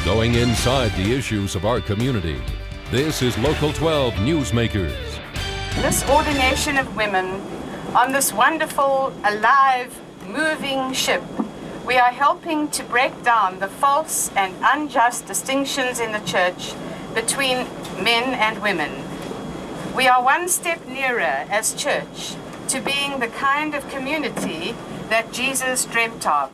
Going inside the issues of our community, this is Local 12 Newsmakers. This ordination of women on this wonderful, alive, moving ship, we are helping to break down the false and unjust distinctions in the church between men and women. We are one step nearer as church to being the kind of community that Jesus dreamt of.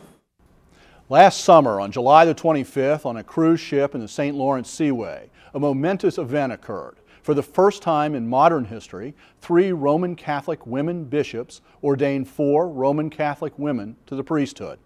Last summer, on July the 25th, on a cruise ship in the St. Lawrence Seaway, a momentous event occurred. For the first time in modern history, 3 Roman Catholic women bishops ordained 4 Roman Catholic women to the priesthood.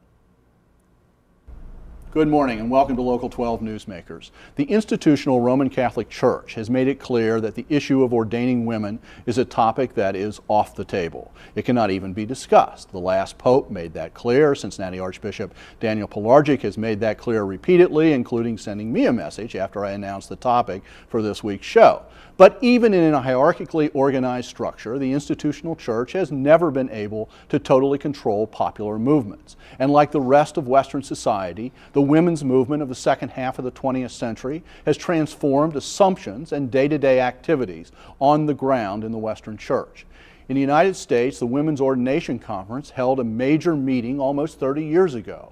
Good morning and welcome to Local 12 Newsmakers. The institutional Roman Catholic Church has made it clear that the issue of ordaining women is a topic that is off the table. It cannot even be discussed. The last Pope made that clear. Cincinnati Archbishop Daniel Pilarczyk has made that clear repeatedly, including sending me a message after I announced the topic for this week's show. But even in a hierarchically organized structure, the institutional church has never been able to totally control popular movements. And like the rest of Western society, the women's movement of the second half of the 20th century has transformed assumptions and day-to-day activities on the ground in the Western church. In the United States, the Women's Ordination Conference held a major meeting almost 30 years ago.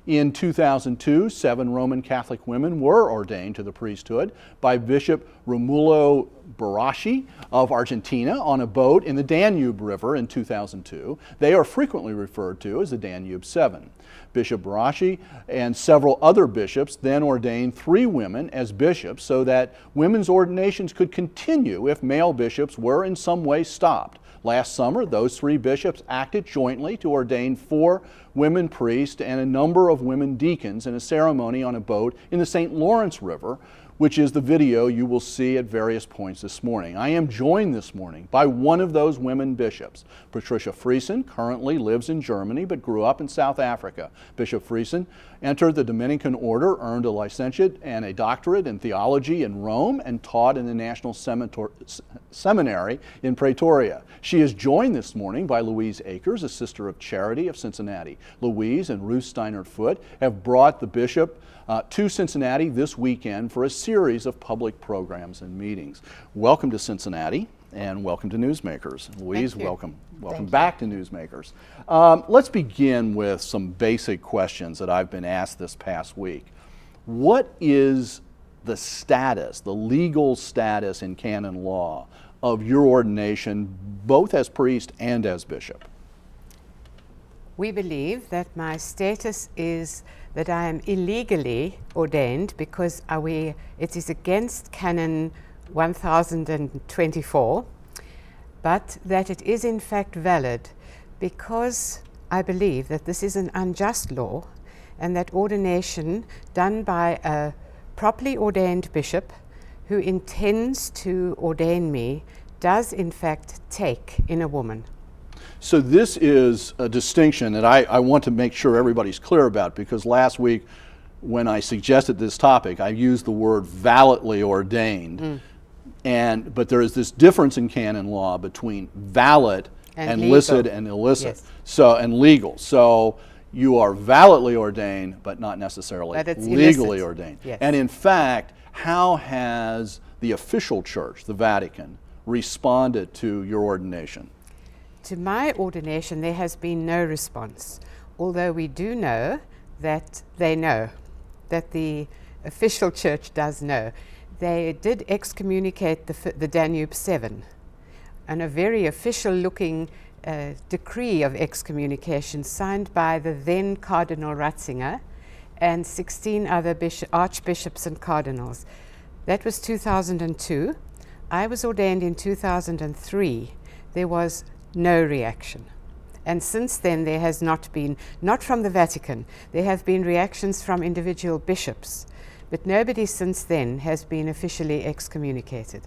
In 2002, 7 Roman Catholic women were ordained to the priesthood by Bishop Romulo Barrett of Argentina on a boat in the Danube River in 2002. They are frequently referred to as the Danube Seven. Bishop Barrett and several other bishops then ordained 3 women as bishops so that women's ordinations could continue if male bishops were in some way stopped. Last summer, those 3 bishops acted jointly to ordain 4 women priests and a number of women deacons in a ceremony on a boat in the St. Lawrence River, which is the video you will see at various points this morning. I am joined this morning by one of those women bishops. Patricia Friessen currently lives in Germany but grew up in South Africa. Bishop Friessen entered the Dominican order, earned a licentiate and a doctorate in theology in Rome, and taught in the National Seminary in Pretoria. She is joined this morning by Louise Akers, a Sister of Charity of Cincinnati. Louise and Ruth Steiner-Foote have brought the bishop to Cincinnati this weekend for a series of public programs and meetings. Welcome to Cincinnati and welcome to Newsmakers. Louise, welcome back to Newsmakers. Let's begin with some basic questions that I've been asked this past week. What is the status, the legal status in canon law of your ordination, both as priest and as bishop? We believe that my status is that I am illegally ordained because it is against Canon 1024, but that it is in fact valid because I believe that this is an unjust law and that ordination done by a properly ordained bishop who intends to ordain me does in fact take in a woman. So this is a distinction that I want to make sure everybody's clear about, because last week when I suggested this topic, I used the word validly ordained. But there is this difference in canon law between valid and licit and illicit, and legal. So you are validly ordained, but not necessarily legally ordained. Yes. And in fact, how has the official church, the Vatican, responded to your ordination? To my ordination, there has been no response, although we do know that they know, that the official church does know. They did excommunicate the Danube Seven, and a very official-looking decree of excommunication signed by the then Cardinal Ratzinger and 16 other archbishops and cardinals. That was 2002. I was ordained in 2003. There was no reaction. And since then there has not been, not from the Vatican, there have been reactions from individual bishops, but nobody since then has been officially excommunicated.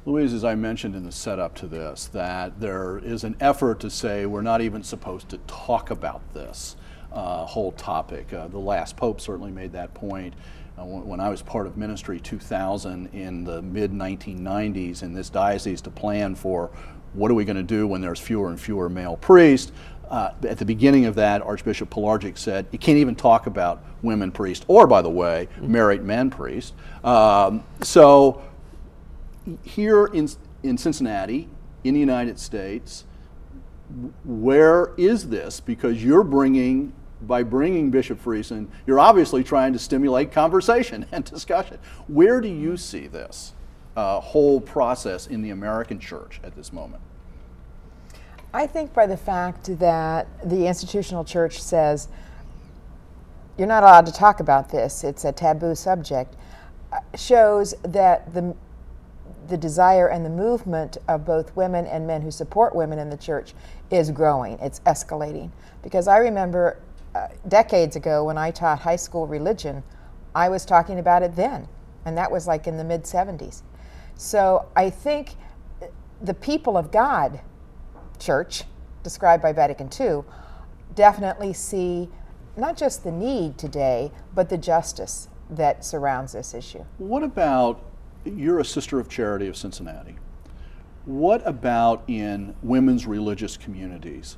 Louise, as I mentioned in the setup to this, that there is an effort to say we're not even supposed to talk about this whole topic. The last Pope certainly made that point. When I was part of Ministry 2000 in the mid-1990s in this diocese to plan for what are we going to do when there's fewer and fewer male priests, at the beginning of that, Archbishop Pilarczyk said, you can't even talk about women priests, or, by the way, married men priests. So here in Cincinnati, in the United States, where is this? Because by bringing Bishop Friessen, you're obviously trying to stimulate conversation and discussion. Where do you see this whole process in the American church at this moment? I think by the fact that the institutional church says, you're not allowed to talk about this, it's a taboo subject, shows that the desire and the movement of both women and men who support women in the church is growing, it's escalating. Because I remember decades ago when I taught high school religion, I was talking about it then, and that was like in the mid-70s. So I think the people of God church, described by Vatican II, definitely see not just the need today, but the justice that surrounds this issue. What about, you're a Sister of Charity of Cincinnati. What about in women's religious communities?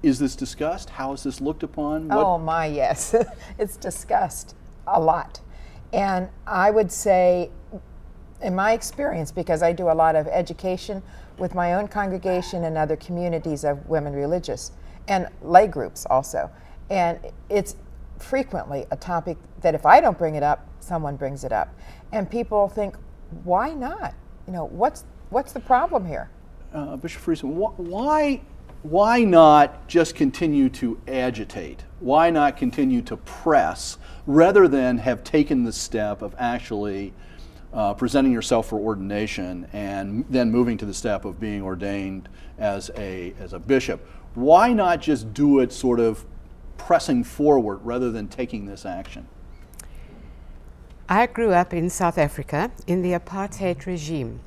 Is this discussed? How is this looked upon? Oh my, yes. It's discussed a lot. And I would say, in my experience, because I do a lot of education with my own congregation and other communities of women religious, and lay groups also, and it's frequently a topic that if I don't bring it up, someone brings it up. And people think, why not? You know, what's the problem here? Bishop Friessen, why not just continue to agitate? Why not continue to press rather than have taken the step of actually presenting yourself for ordination and then moving to the step of being ordained as a bishop? Why not just do it sort of pressing forward rather than taking this action? I grew up in South Africa in the apartheid regime.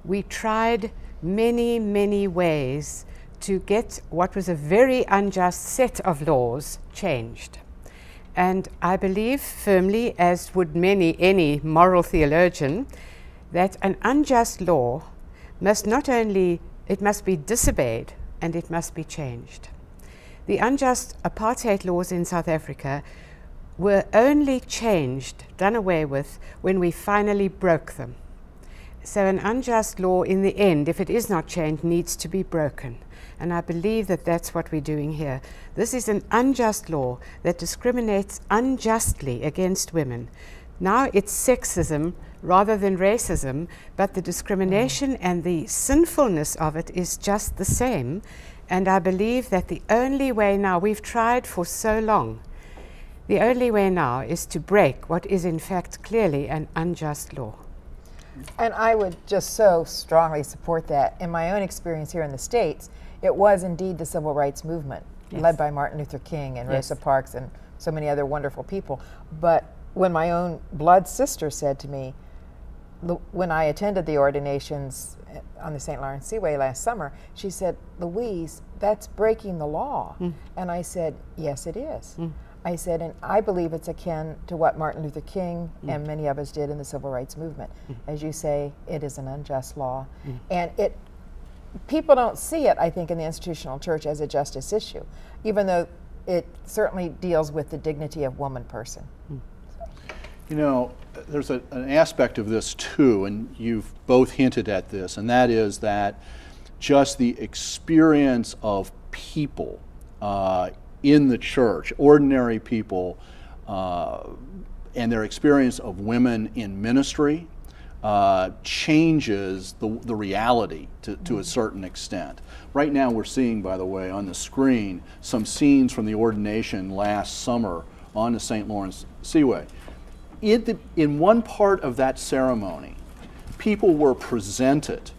We tried many, many ways to get what was a very unjust set of laws changed. And I believe firmly, as would any moral theologian, that an unjust law must it must be disobeyed and it must be changed. The unjust apartheid laws in South Africa were only changed, done away with, when we finally broke them. So an unjust law in the end, if it is not changed, needs to be broken. And I believe that that's what we're doing here. This is an unjust law that discriminates unjustly against women. Now it's sexism rather than racism, but the discrimination and the sinfulness of it is just the same. And I believe that the only way now, we've tried for so long, the only way now is to break what is in fact clearly an unjust law. And I would just so strongly support that. In my own experience here in the States, it was indeed the civil rights movement, yes, led by Martin Luther King and yes, Rosa Parks and so many other wonderful people. But when my own blood sister said to me, when I attended the ordinations on the St. Lawrence Seaway last summer, she said, "Louise, that's breaking the law." And I said, "Yes, it is." I said, and I believe it's akin to what Martin Luther King and many of us did in the civil rights movement. As you say, it is an unjust law. And people don't see it, I think, in the institutional church as a justice issue, even though it certainly deals with the dignity of woman person. You know, there's an aspect of this too, and you've both hinted at this, and that is that just the experience of people in the church, ordinary people, and their experience of women in ministry changes the reality to a certain extent. Right now we're seeing, by the way, on the screen, some scenes from the ordination last summer on the St. Lawrence Seaway. In one part of that ceremony, people were presented,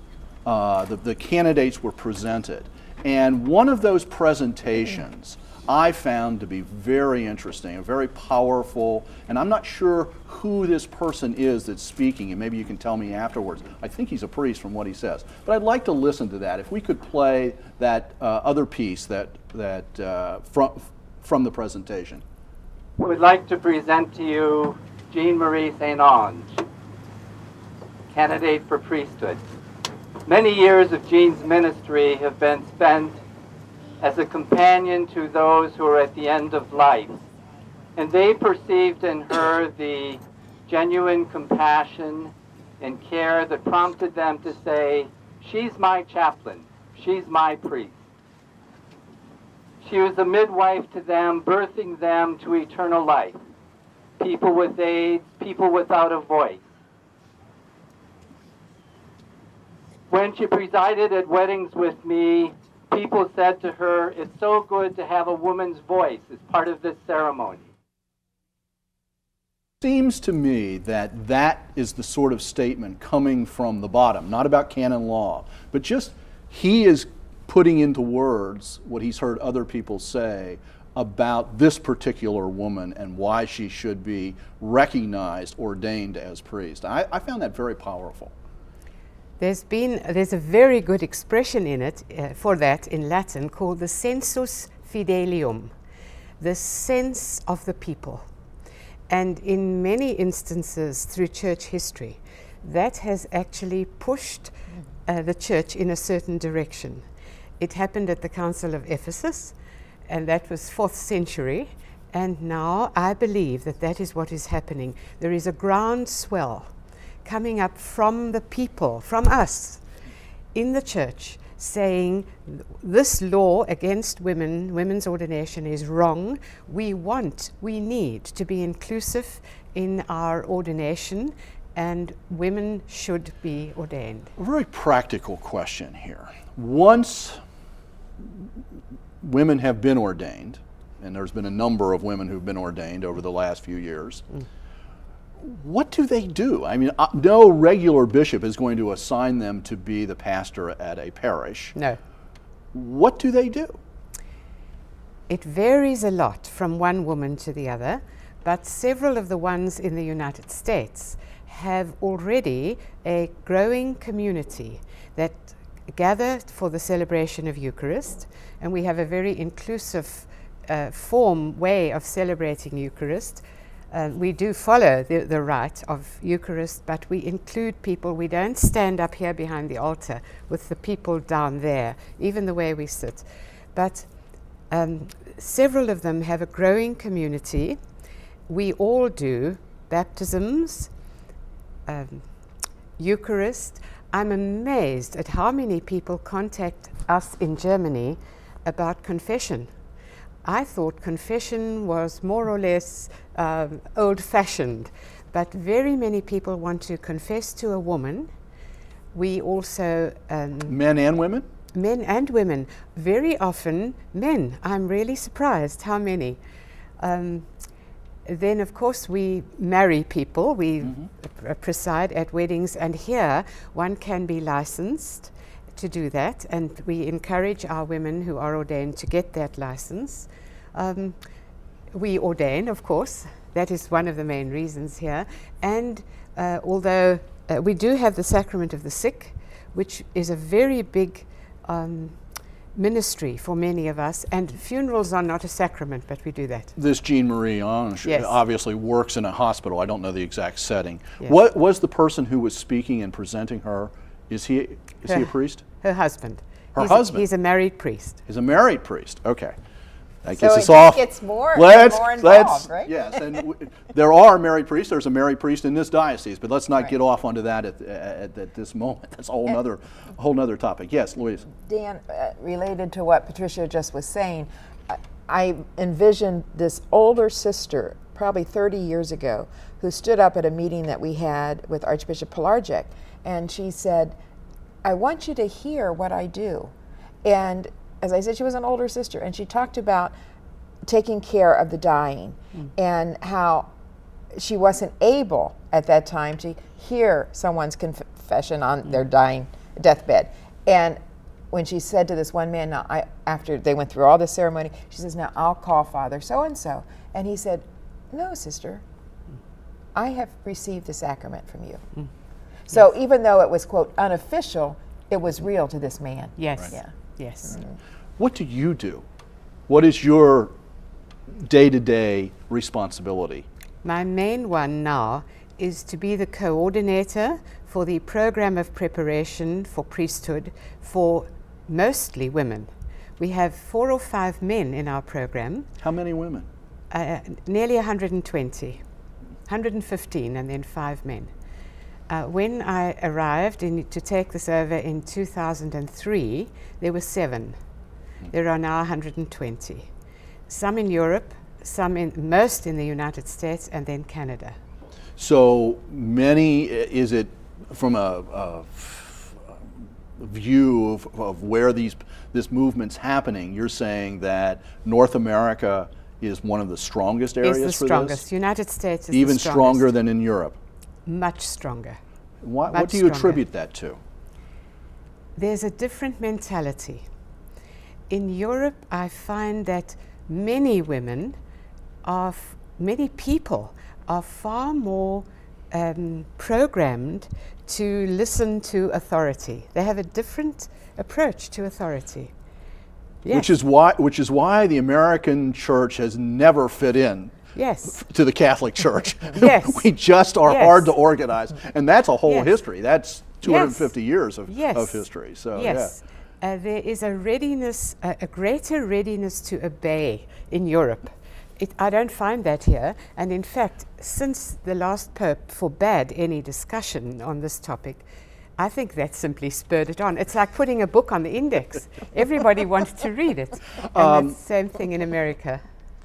the candidates were presented, and one of those presentations I found to be very interesting and very powerful, and I'm not sure who this person is that's speaking, and maybe you can tell me afterwards. I think he's a priest from what he says, but I'd like to listen to that. If we could play that other piece from the presentation. I would like to present to you Jean Marie St. Ange, candidate for priesthood. Many years of Jean's ministry have been spent as a companion to those who are at the end of life. And they perceived in her the genuine compassion and care that prompted them to say, she's my chaplain, she's my priest. She was a midwife to them, birthing them to eternal life. People with AIDS, people without a voice. When she presided at weddings with me, people said to her, it's so good to have a woman's voice as part of this ceremony. Seems to me that that is the sort of statement coming from the bottom, not about canon law, but just he is putting into words what he's heard other people say about this particular woman and why she should be recognized, ordained as priest. I found that very powerful. There's a very good expression in it for that in Latin called the sensus fidelium, the sense of the people. And in many instances through church history, that has actually pushed the church in a certain direction. It happened at the Council of Ephesus, and that was 4th century. And now I believe that that is what is happening. There is a groundswell coming up from the people, from us, in the church, saying this law against women's ordination is wrong. We need to be inclusive in our ordination, and women should be ordained. A very practical question here. Once women have been ordained, and there's been a number of women who've been ordained over the last few years, what do they do? I mean, no regular bishop is going to assign them to be the pastor at a parish. No. What do they do? It varies a lot from one woman to the other, but several of the ones in the United States have already a growing community that gather for the celebration of Eucharist, and we have a very inclusive way of celebrating Eucharist. We do follow the rite of Eucharist, but we include people. We don't stand up here behind the altar with the people down there, even the way we sit. But several of them have a growing community. We all do baptisms, Eucharist. I'm amazed at how many people contact us in Germany about confession. I thought confession was more or less old-fashioned, but very many people want to confess to a woman. We also... men and women? Men and women. Very often men. I'm really surprised how many. Then, of course, we marry people. We preside at weddings, and here one can be licensed to do that, and we encourage our women who are ordained to get that license. We ordain, of course. That is one of the main reasons here. And although we do have the sacrament of the sick, which is a very big ministry for many of us, and funerals are not a sacrament, but we do that. This Jean Marie Ange Yes. obviously works in a hospital. I don't know the exact setting. Yes. What was the person who was speaking and presenting her? Is he a priest? Her husband. Her husband? He's a married priest. He's a married priest. Okay. That So gets it us just off. gets more Let's involved, right? Yes, and there are married priests. There's a married priest in this diocese, but let's not get off onto that at this moment. That's a whole nother topic. Yes, Louise. Dan, related to what Patricia just was saying, I envisioned this older sister, probably 30 years ago, who stood up at a meeting that we had with Archbishop Pilarczyk, and she said, I want you to hear what I do. And as I said, she was an older sister, and she talked about taking care of the dying and how she wasn't able at that time to hear someone's confession on their dying deathbed. And when she said to this one man, now after they went through all the ceremony, she says, now I'll call Father so-and-so. And he said, no, sister, I have received the sacrament from you. So even though it was, quote, unofficial, it was real to this man. Yes. Right. Yeah. Yes. What do you do? What is your day-to-day responsibility? My main one now is to be the coordinator for the program of preparation for priesthood for mostly women. We have 4 or 5 men in our program. How many women? Nearly 120, 115, and then 5 men. When I arrived to take this over in 2003, there were 7. There are now 120. Some in Europe, most in the United States, and then Canada. So many, is it from a view of where this movement's happening, you're saying that North America is one of the strongest areas for this? It's the strongest. United States is even the strongest. stronger than in Europe? Much stronger. What do you attribute that to? There's a different mentality. In Europe, I find that many women many people are far more programmed to listen to authority. They have a different approach to authority. Yes. Which is why the American church has never fit in. Yes. To the Catholic Church. Yes. We just are Yes. hard to organize, and that's a whole Yes. history. That's 250 years of Yes. history. So yes. There is a readiness, a greater readiness to obey in Europe. I don't find that here, and in fact, since the last Pope forbade any discussion on this topic, I think that simply spurred it on. It's like putting a book on the index. Everybody wants to read it. And that's the same thing in America.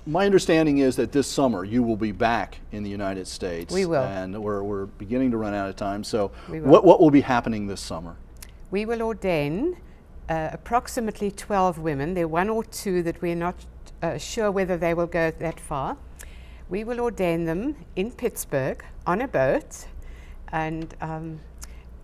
My understanding is that this summer you will be back in the United States. We will. And we're beginning to run out of time. So We will. what will be happening this summer? We will ordain approximately 12 women. There are 1 or 2 that we're not sure whether they will go that far. We will ordain them in Pittsburgh on a boat, and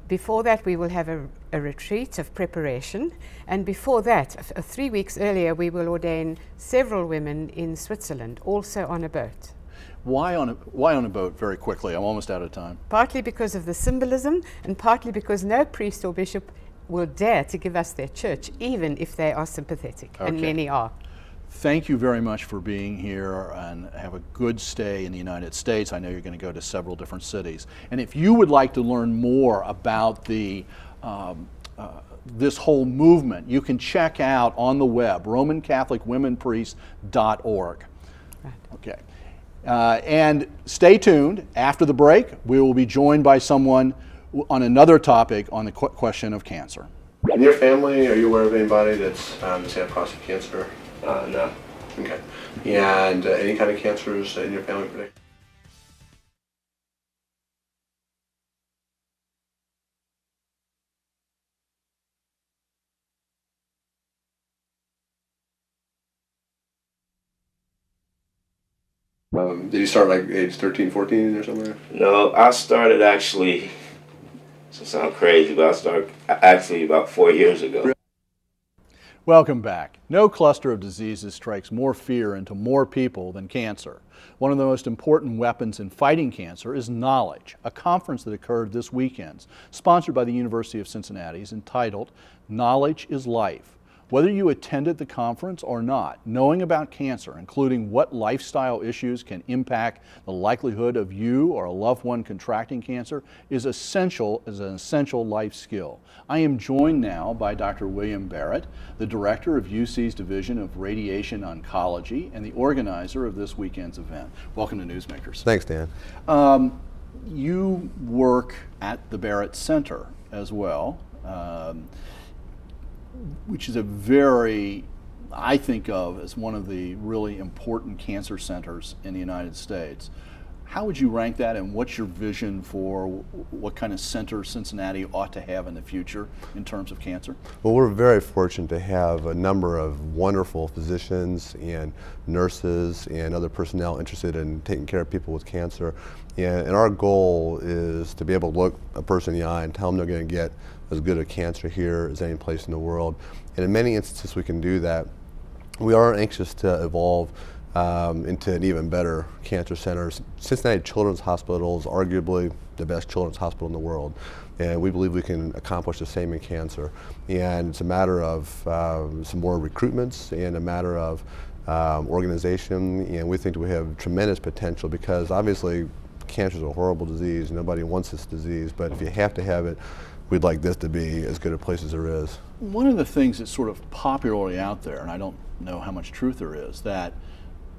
before that we will have a retreat of preparation, and before that, 3 weeks earlier, we will ordain several women in Switzerland, also on a boat. Why on a boat? Very quickly, I'm almost out of time. Partly because of the symbolism, and partly because no priest or bishop will dare to give us their church, even if they are sympathetic, and Okay. many are. Thank you very much for being here, and have a good stay in the United States. I know you're going to go to several different cities. And if you would like to learn more about this whole movement, you can check out on the web, RomanCatholicWomenPriests.org. Right. Okay. And stay tuned. After the break, we will be joined by someone on another topic on the question of cancer. In your family, are you aware of anybody that's had prostate cancer? No. Okay. And any kind of cancers in your family predict? Did you start like age 13, 14 or something? No, I started actually, this will sound crazy, but I started actually about 4 years ago. Welcome back. No cluster of diseases strikes more fear into more people than cancer. One of the most important weapons in fighting cancer is knowledge. A conference that occurred this weekend, sponsored by the University of Cincinnati, is entitled Knowledge is Life. Whether you attended the conference or not, knowing about cancer, including what lifestyle issues can impact the likelihood of you or a loved one contracting cancer, is an essential life skill. I am joined now by Dr. William Barrett, the director of UC's Division of Radiation Oncology and the organizer of this weekend's event. Welcome to Newsmakers. Thanks, Dan. You work at the Barrett Center as well. Which is I think of as one of the really important cancer centers in the United States. How would you rank that, and what's your vision for what kind of center Cincinnati ought to have in the future in terms of cancer? Well, we're very fortunate to have a number of wonderful physicians and nurses and other personnel interested in taking care of people with cancer. And our goal is to be able to look a person in the eye and tell them they're going to get as good a cancer here as any place in the world. And in many instances we can do that. We are anxious to evolve into an even better cancer center. Cincinnati Children's Hospital is arguably the best children's hospital in the world, and we believe we can accomplish the same in cancer. And it's a matter of some more recruitments and a matter of organization, and we think we have tremendous potential because obviously cancer is a horrible disease. Nobody wants this disease, but if you have to have it, we'd like this to be as good a place as there is. One of the things that's sort of popularly out there, and I don't know how much truth there is, that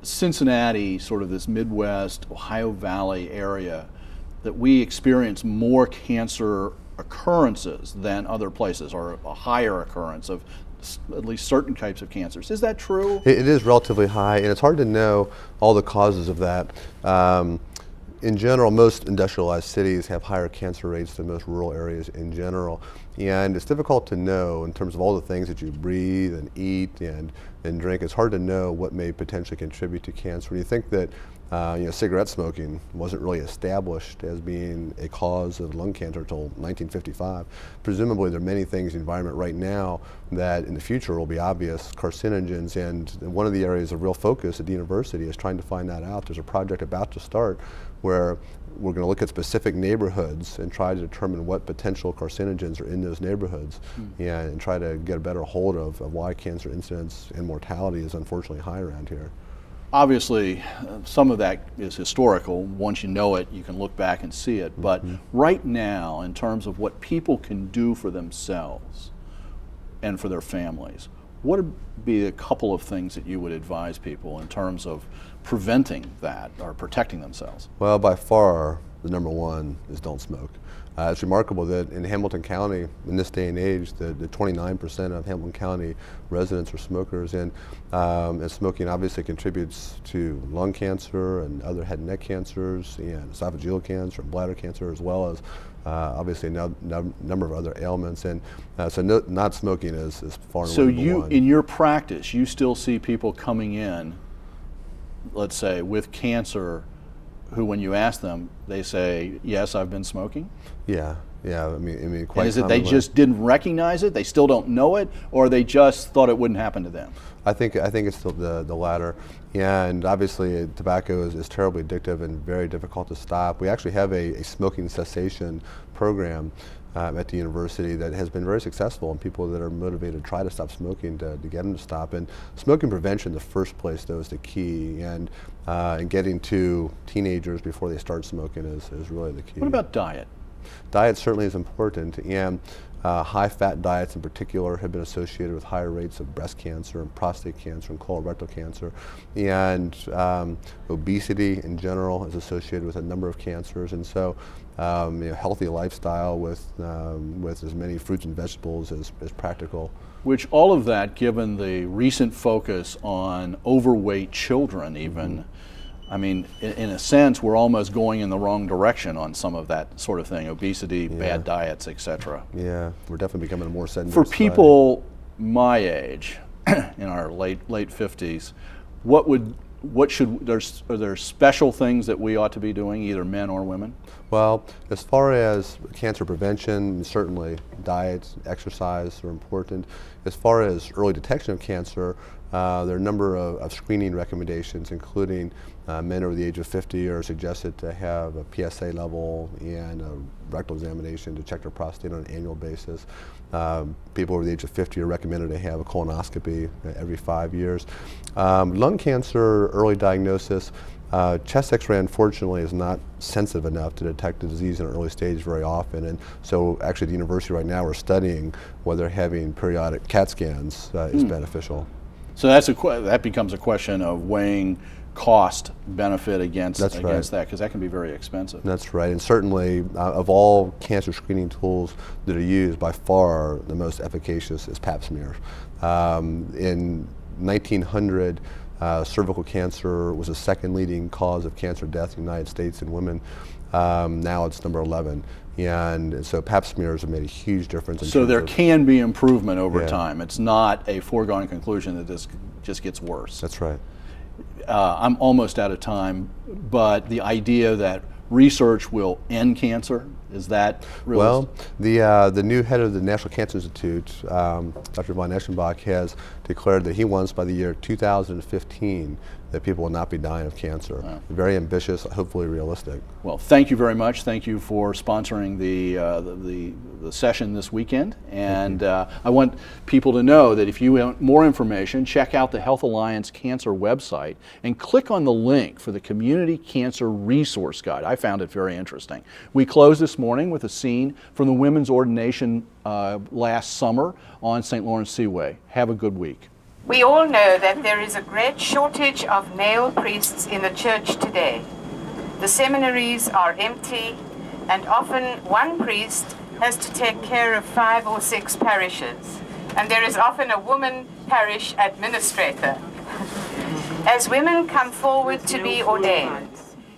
Cincinnati, sort of this Midwest, Ohio Valley area, that we experience more cancer occurrences than other places, or a higher occurrence of at least certain types of cancers. Is that true? It is relatively high, and it's hard to know all the causes of that. In general, most industrialized cities have higher cancer rates than most rural areas in general. And it's difficult to know in terms of all the things that you breathe and eat and drink. It's hard to know what may potentially contribute to cancer. When you think that cigarette smoking wasn't really established as being a cause of lung cancer until 1955. Presumably there are many things in the environment right now that in the future will be obvious carcinogens, and one of the areas of real focus at the university is trying to find that out. There's a project about to start where we're going to look at specific neighborhoods and try to determine what potential carcinogens are in those neighborhoods and try to get a better hold of why cancer incidence and mortality is unfortunately high around here. Obviously, some of that is historical. Once you know it, you can look back and see it. But right now, in terms of what people can do for themselves and for their families, what would be a couple of things that you would advise people in terms of preventing that or protecting themselves? Well, by far, the number one is don't smoke. It's remarkable that in Hamilton County, in this day and age, the 29% of Hamilton County residents are smokers, and smoking obviously contributes to lung cancer and other head and neck cancers and esophageal cancer and bladder cancer, as well as obviously a number of other ailments. And so not smoking is far and away number one. In your practice, you still see people coming in, let's say, with cancer, who, when you ask them, they say, "Yes, I've been smoking"? Yeah. I mean, quite. And is it they just didn't recognize it? They still don't know it, or they just thought it wouldn't happen to them? I think it's the latter. And obviously, tobacco is terribly addictive and very difficult to stop. We actually have a smoking cessation program at the university that has been very successful, and people that are motivated to try to stop smoking to get them to stop. And smoking prevention in the first place, though, is the key. And getting to teenagers before they start smoking is really the key. What about diet? Diet certainly is important, and high-fat diets in particular have been associated with higher rates of breast cancer and prostate cancer and colorectal cancer. And obesity in general is associated with a number of cancers. And so healthy lifestyle with as many fruits and vegetables as practical. Which all of that, given the recent focus on overweight children even, I mean, in a sense, we're almost going in the wrong direction on some of that sort of thing, obesity, bad diets, etc. Yeah, we're definitely becoming a more sedentary For people my age, in our late 50s, are there special things that we ought to be doing, either men or women? Well, as far as cancer prevention, certainly diet, exercise are important. As far as early detection of cancer, there are a number of screening recommendations, including men over the age of 50 are suggested to have a PSA level and a rectal examination to check their prostate on an annual basis. People over the age of 50 are recommended to have a colonoscopy every 5 years. Lung cancer early diagnosis, chest x-ray unfortunately is not sensitive enough to detect the disease in an early stage very often, and so actually at the university right now we're studying whether having periodic CAT scans is beneficial. So that becomes a question of weighing cost benefit against that, because that can be very expensive. That's right, and certainly of all cancer screening tools that are used, by far the most efficacious is Pap smear. In 1900, cervical cancer was the second leading cause of cancer death in the United States in women. Now it's number 11. And so Pap smears have made a huge difference. So there can be improvement over time. It's not a foregone conclusion that this just gets worse. That's right. I'm almost out of time, but the idea that research will end cancer, is that realistic? Well, the new head of the National Cancer Institute, Dr. von Eschenbach, has declared that he wants by the year 2015 that people will not be dying of cancer. Very ambitious, hopefully realistic. Well, thank you very much. Thank you for sponsoring the session this weekend. And I want people to know that if you want more information, check out the Health Alliance Cancer website and click on the link for the Community Cancer Resource Guide. I found it very interesting. We close this morning with a scene from the women's ordination last summer on St. Lawrence Seaway. Have a good week. We all know that there is a great shortage of male priests in the church today. The seminaries are empty, and often one priest has to take care of 5 or 6 parishes, and there is often a woman parish administrator. As women come forward to be ordained,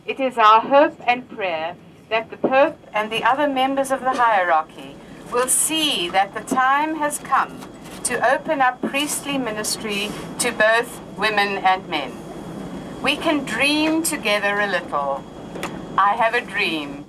it is our hope and prayer that the Pope and the other members of the hierarchy will see that the time has come to open up priestly ministry to both women and men. We can dream together a little. I have a dream